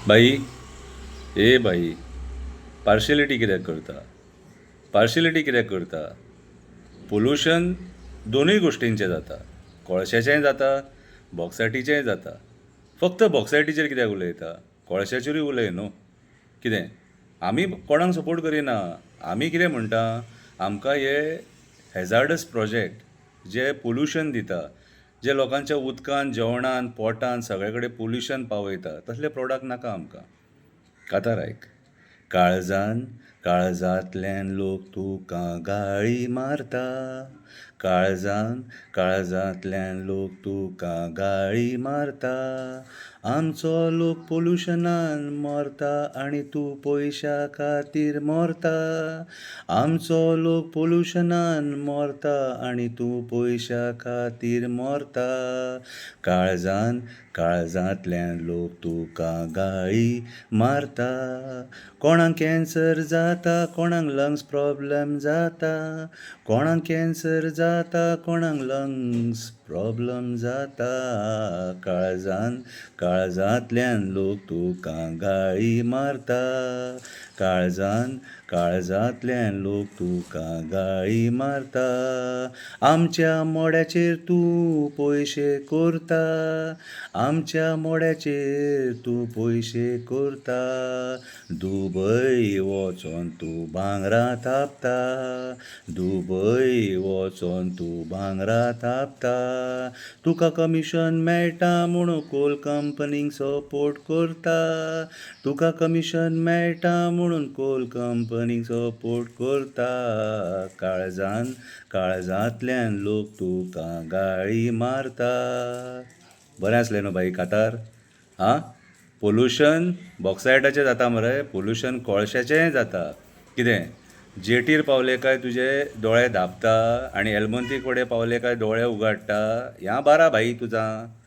बाई, ए बाई, पार्शियलिटी कित्याक करता? पार्शियलिटी कित्याक करता? पोल्युशन दोनूय गोश्टींचें जाता. कोळशाचेंय जाता, बॉक्सायटीचेंय जाता. फक्त बॉक्सायटीचेर कित्याक उलयता? कोळशाचेरूय उलय न्हू. कितें? आमी कोणाक सपोर्ट करिना. आमी कितें म्हणटा, आमकां हे हॅजार्डस प्रोजेक्ट जे पोल्युशन दिता, जे लोकांच्या उदकान, जेवणान, पोटान सगळे कडेन पोल्युशन पावयता, तसले प्रोडक्ट नाका आमकां. कांतार आयक. काळजान काळजांतल्यान लोक तुका गाळी मारता. काळजान काळजांतल्यान लोक तुका गाळी मारता. आमचो लोक पोल्युशनान मरता आनी तूं पयशा खातीर मरता. आमचो लोक पोल्युशनान मरता आनी तूं पयशा खातीर मरता. काळजान काळजांतल्यान लोक तुका गाळी मारता. कोणाक कॅन्सर जाता, कोणाक लंग्स प्रॉब्लेम जाता. कोणाक कॅन्सर जाता, कोणाक लंग्स प्रॉब्लेम जाता. काळजान काळजांतल्यान लोक तुका गाळी मारता. काळजान काळजांतल्यान लोक तुका गाळी मारता. आमच्या मोड्याचेर तूं पयशे कोरता. आमच्या मोड्याचेर तूं पयशे कोरता. दुबय वचोन तूं भांगरां थापता. दुबय वचोन तूं भांगरां थापता. तुका कमिशन मेळटा म्हणून कोल कंपनीक सपोर्ट करता. तुका कमिशन मेळटा म्हणून कोल कंपनीक सपोर्ट करता. काळजान काळजांतल्यान लोक तुका गाळी मारता. बरें आसलें न्हू बाई कांतार? आं? पोल्युशन बॉक्सायटाचें जाता मरे, पोल्युशन कोळशाचेंय जाता. कितें? जेटीर पावले काय तुजे दोळे धांपता आनी एलमंती कडेन पावले काय दोळे उगाडटा. ह्यां बारा भाई तुजां.